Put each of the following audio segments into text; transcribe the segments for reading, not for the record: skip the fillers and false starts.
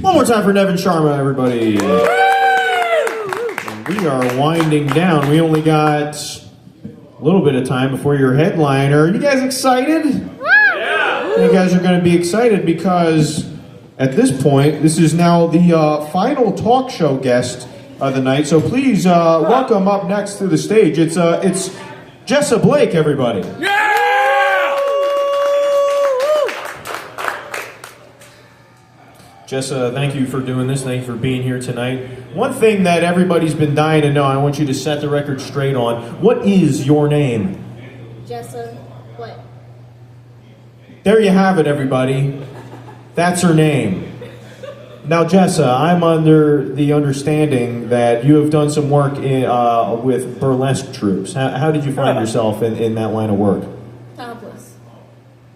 One more time for Nevin Sharma, everybody. And we are winding down. We only got a little bit of time before your headliner. Are you guys excited? Yeah! You guys are going to be excited because at this point, this is now the final talk show guest of the night. So please welcome up next to the stage. It's Jessa Blake, everybody. Yeah! Jessa, thank you for doing this. Thank you for being here tonight. One thing that everybody's been dying to know, I want you to set the record straight on. What is your name? Jessa Blake. There you have it, everybody. That's her name. Now, Jessa, I'm under the understanding that you have done some work with burlesque troops. How did you find yourself in that line of work? Topless.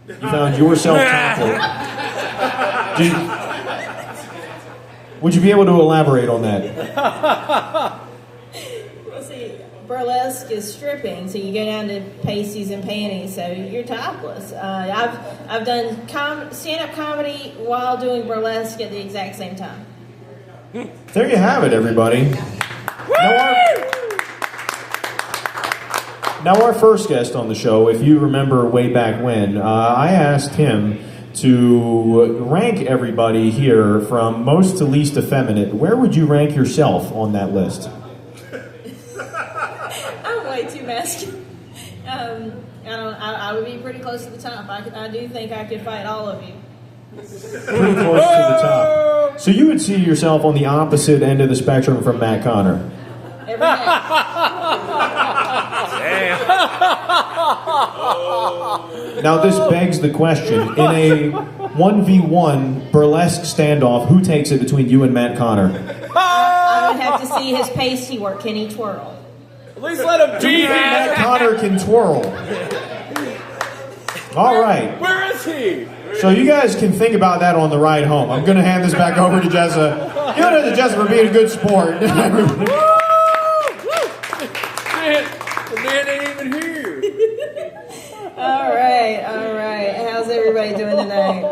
You found yourself topless. Would you be able to elaborate on that? Well, see, burlesque is stripping, so you go down to pasties and panties, so you're topless. I've done stand-up comedy while doing burlesque at the exact same time. There you have it, everybody. Now our first guest on the show, if you remember way back when, I asked him to rank everybody here from most to least effeminate. Where would you rank yourself on that list? I'm way too masculine. I would be pretty close to the top. I do think I could fight all of you. Pretty close to the top. So you would see yourself on the opposite end of the spectrum from Matt Connor. Every day. Now this begs the question, in a 1v1 burlesque standoff, who takes it between you and Matt Connor? I would have to see his pasty work. Can he twirl? At least let him Do you be. think Matt Connor can twirl? All right. Where is he? So you guys can think about that on the ride home. I'm going to hand this back over to Jessa. Give it to Jessa for being a good sport. The man ain't even here. All right. How's everybody doing tonight?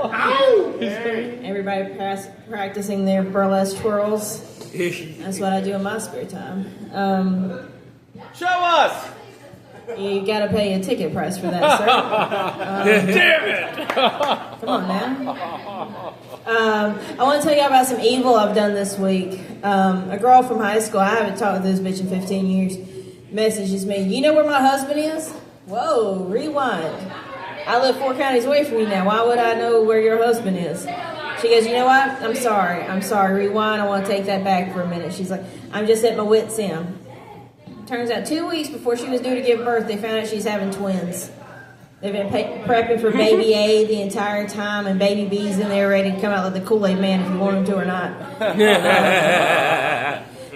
Everybody practicing their burlesque twirls. That's what I do in my spare time. Show us. You gotta pay a ticket price for that, sir. Damn it. Come on now. I want to tell you about some evil I've done this week. A girl from high school, I haven't talked to this bitch in 15 years, messages me, you know where my husband is? Whoa, rewind. I live 4 counties away from you now. Why would I know where your husband is? She goes, you know what? I'm sorry. Rewind. I want to take that back for a minute. She's like, I'm just at my wit's end. Turns out 2 weeks before she was due to give birth, they found out she's having twins. They've been prepping for baby A the entire time, and baby B's in there ready to come out like the Kool-Aid man if you want him to or not.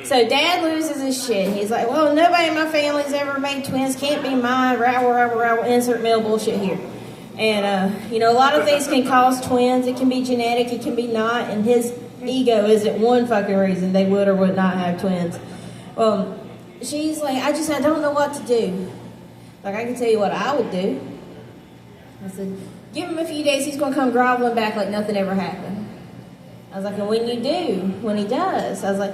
So Dad loses his shit. He's like, well, nobody in my family's ever made twins. Can't be mine. Rabble, insert male bullshit here. And, a lot of things can cause twins. It can be genetic. It can be not. And his ego isn't one fucking reason they would or would not have twins. Well, she's like, I don't know what to do. Like, I can tell you what I would do. I said, give him a few days. He's going to come groveling back like nothing ever happened. I was like, and when he does, I was like,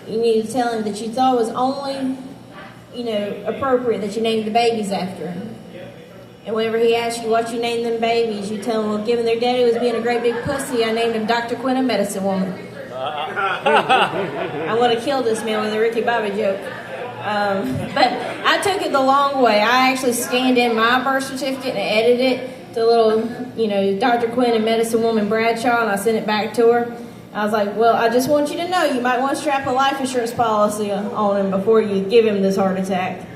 you need to tell him that you thought it was only, appropriate that you named the babies after him. And whenever he asks you what you named them babies, you tell him, well, given their daddy was being a great big pussy, I named him Dr. Quinn, a medicine woman. I want to kill this man with a Ricky Bobby joke. But I took it the long way. I actually scanned in my birth certificate and edited it to little, Dr. Quinn and medicine woman Bradshaw, and I sent it back to her. I was like, well, I just want you to know you might want to strap a life insurance policy on him before you give him this heart attack.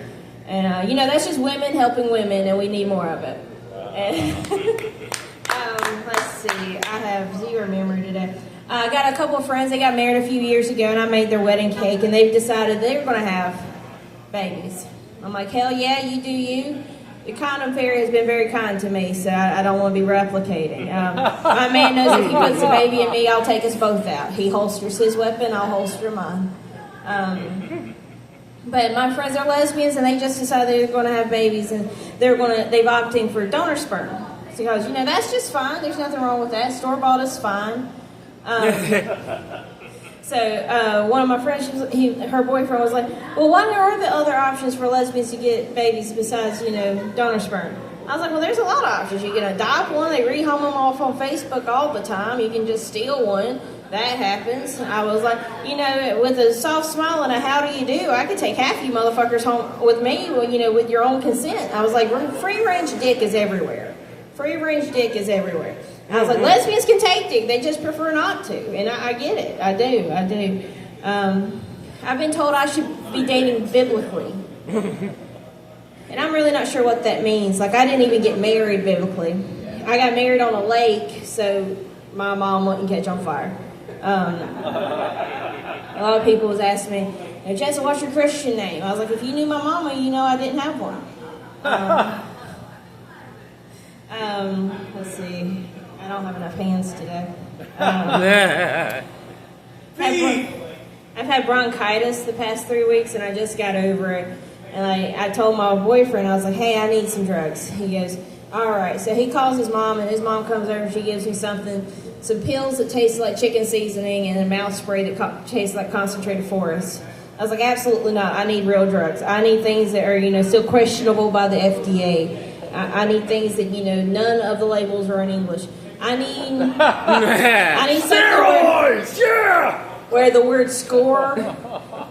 And, that's just women helping women, and we need more of it. And, let's see. I have zero memory today. I got a couple of friends. They got married a few years ago, and I made their wedding cake, and they've decided they were going to have babies. I'm like, hell yeah, you do you. The condom fairy has been very kind to me, so I don't want to be replicating. My man knows if he puts a baby in me, I'll take us both out. He holsters his weapon, I'll holster mine. But my friends are lesbians, and they just decided they're going to have babies, and they've opting for donor sperm. So he goes, that's just fine. There's nothing wrong with that. Store-bought is fine. So one of my friends, her boyfriend was like, well, what are the other options for lesbians to get babies besides, donor sperm? I was like, well, there's a lot of options. You can adopt one. They rehome them off on Facebook all the time. You can just steal one. That happens. I was like, with a soft smile and a how do you do, I could take half you motherfuckers home with me, with your own consent. I was like, free-range dick is everywhere. Free-range dick is everywhere. I was like, lesbians can take dick. They just prefer not to. And I get it. I do. I've been told I should be dating biblically. And I'm really not sure what that means. Like, I didn't even get married biblically. I got married on a lake, so my mom wouldn't catch on fire. A lot of people was asking me, Jessa, what's your Christian name? I was like, if you knew my mama, you know I didn't have one. Let's see. I don't have enough hands today. I've had bronchitis the past 3 weeks, and I just got over it. And I told my boyfriend, I was like, hey, I need some drugs. He goes, all right. So he calls his mom, and his mom comes over, and she gives me some pills that taste like chicken seasoning and a mouth spray that tastes like concentrated forest. I was like, absolutely not. I need real drugs. I need things that are, still questionable by the FDA. I need things that, none of the labels are in English. I need something where the word score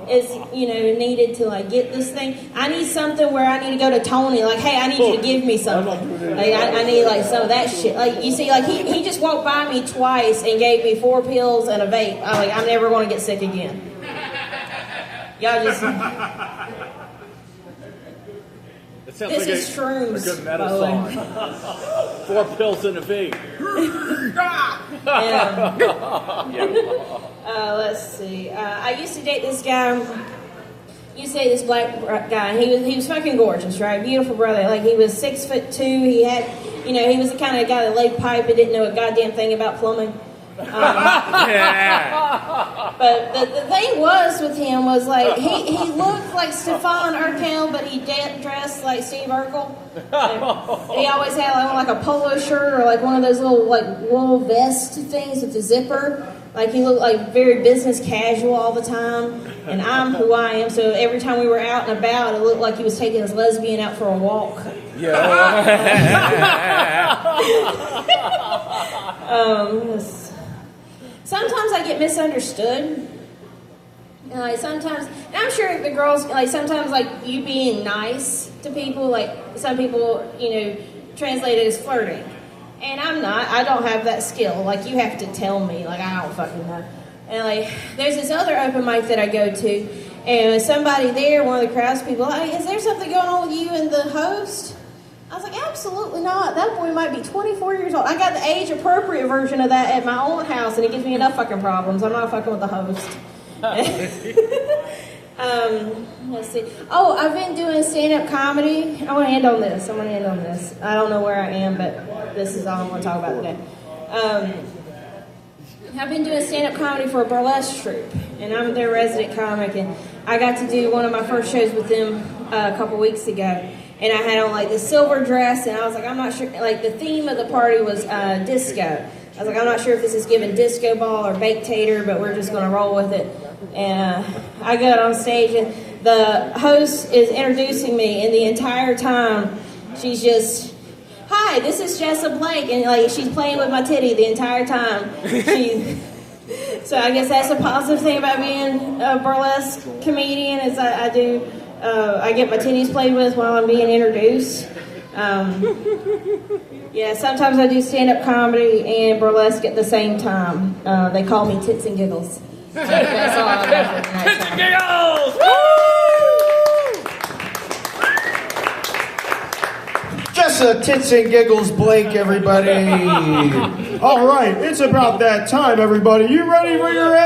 is, needed to, get this thing. I need something where I need to go to Tony, like, hey, I need you to give me something. Like, I need, some of that shit. Like, you see, he just walked by me twice and gave me 4 pills and a vape. I'm never going to get sick again. Y'all just... This is shrooms, a good metal song. 4 pills and a vape. Let's see. I used to date this guy. This black guy. He was fucking gorgeous, right? Beautiful brother. Like, he was 6'2". He had, he was the kind of guy that laid pipe and didn't know a goddamn thing about plumbing. But the thing was with him was like he looked like Stefan Urkel, but he dressed like Steve Urkel. He always had like a polo shirt or like one of those little wool vest things with the zipper. Like, he looked like very business casual all the time. And I'm who I am, so every time we were out and about, it looked like he was taking his lesbian out for a walk. Sometimes I get misunderstood. And sometimes, and I'm sure the girls, sometimes you being nice to people, some people, translate it as flirting. And I'm not. I don't have that skill. You have to tell me. I don't fucking know. And, there's this other open mic that I go to, and somebody there, one of the crowds people, is there something going on with you and the host? I was like, absolutely not. That boy might be 24 years old. I got the age-appropriate version of that at my own house, and it gives me enough fucking problems. I'm not fucking with the host. Let's see. Oh, I've been doing stand-up comedy. I want to end on this. I don't know where I am, but this is all I'm going to talk about today. I've been doing stand-up comedy for a burlesque troupe, and I'm their resident comic, and I got to do one of my first shows with them a couple weeks ago. And I had on this silver dress, and I was like, I'm not sure. The theme of the party was disco. I was like, I'm not sure if this is giving disco ball or baked tater, but we're just going to roll with it. And I got on stage, and the host is introducing me, and the entire time she's just, hi, this is Jessa Blake, and she's playing with my titty the entire time. So I guess that's a positive thing about being a burlesque comedian is I do. I get my titties played with while I'm being introduced. Sometimes I do stand-up comedy and burlesque at the same time. They call me Tits and Giggles. So that's all I got for tonight. Tits and Giggles! Woo! Jessa Tits and Giggles Blake, everybody. All right, it's about that time, everybody. You ready for your